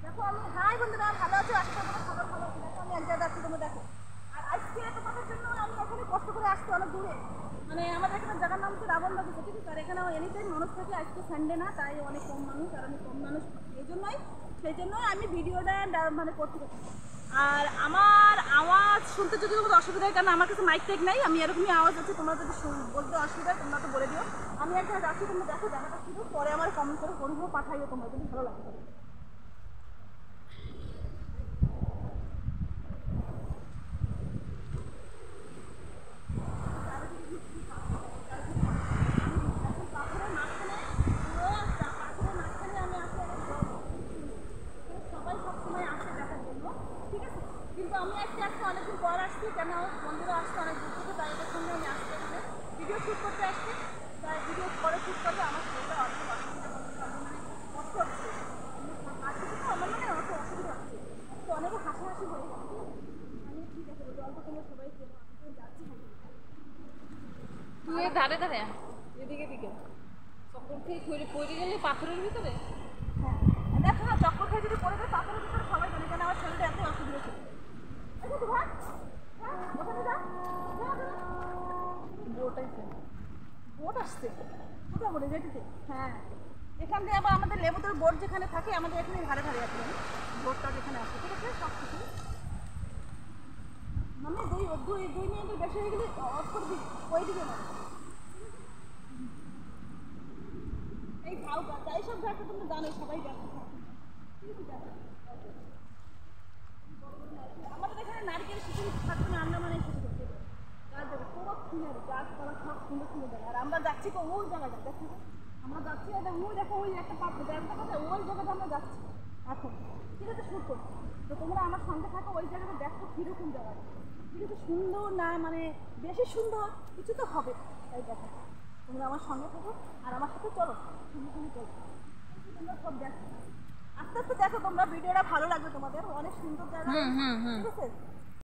দেখো আমি হাই বন্ধুরা, ভালো আছো? আশা করি তোমরা সবাই ভালো আছো। দেখো আমি এক জায়গায় যাচ্ছি, তোমরা দেখো। আর আজকে তোমাদের জন্য আমি এখানে কষ্ট করে আসছি অনেক দূরে, মানে আমাদের এখানে জায়গার নাম হচ্ছে রাবণ বাগিচা, ঠিক আছে? আর এখানে এনি টাইম মানুষ থাকে, আজকে সানডে না, তাই অনেক কম মানুষ, আর আমি কম মানুষ সেই জন্যই আমি ভিডিওটা মানে করতে পারছি। আর আমার আওয়াজ শুনতে যদি তোমাদের অসুবিধা হয়, কারণ আমার কাছে মাইক টাইক নাই, আমি এরকমই আওয়াজ আছে, তোমরা যদি বলতে অসুবিধা তোমরা তো বলে দিও। আমি একটা যাচ্ছি, তোমরা দেখো জায়গাটা শুধু, পরে আমার কমেন্ট করে ফোনগুলো পাঠাইও তোমরা যদি ভালো লাগে। কিন্তু আমি আজকে অনেকদিন পর আসছি, কেন বন্ধুরা আসছে অনেক দূর থেকে, তাই এদের সঙ্গে আমি আসতে আসতে ভিডিও শ্যুট করতে আসছি। তাই ভিডিও পরে শ্যুট করতে আমার শরীরটা অনেক অসুবিধা হচ্ছে, মানে কষ্ট হচ্ছে, আর কিছু তো আমার মানে অত অসুবিধা হচ্ছে, তো অনেকে হাসাহাসি হয়ে যাচ্ছে। আমি ঠিক আছে জল তো তোমরা সবাই চেনো, আমি তো যাচ্ছি তুই ধারে ধারে এদিকে দিকে চক্কর খেয়ে পড়ে গেলে পাথরের ভিতরে। হ্যাঁ দেখো না, চক্কর খেয়ে যদি পড়ে যায় পাথরের ভিতরে সবাই জানে, কেন আমার শরীরটা এত অসুবিধা হচ্ছে। বোট আসছে মোটামুটি যেটিতে, হ্যাঁ এখান থেকে আবার আমাদের লেবুদের বোট যেখানে থাকে, আমাদের এখানে ধারে ধারে আছে বোটটা যেখানে আসে, ঠিক আছে? সব কিছু মানে দুই মিনিটের বেশি হয়ে গেলে অফ করবি, ওই দিকে না এই ঝাউ গাছ, এইসব গাছটা তুমি জানো সবাই গাছ, আমাদের এখানে নারকেল শিশু থাকবে না, আমরা মানে শিশু করতে গাছ দেবে পুরো ফুলের গাছপালা সব সুন্দর সুন্দর জায়গা। আর আমরা যাচ্ছি তো ওই জায়গাটা, দেখো আমরা যাচ্ছি, ওই দেখো ওই একটা পাত্র ব্যাগটা কথা, ওই জায়গাটা আমরা যাচ্ছি এখন, ঠিক আছে? শুট করছি, তো তোমরা আমার সঙ্গে থাকো, ওই জায়গাটা দেখো কীরকম জায়গাটা, ঠিক আছে? সুন্দর না মানে বেশি সুন্দর কিছু তো হবে, তাই দেখো তোমরা আমার সঙ্গে থাকো আর আমার সাথে চলো, তুমি চলো, তোমরা সব দেখো আস্তে আস্তে দেখো, তোমরা ভিডিওটা ভালো লাগবে তোমাদের, অনেক সুন্দর জায়গা, ঠিক আছে?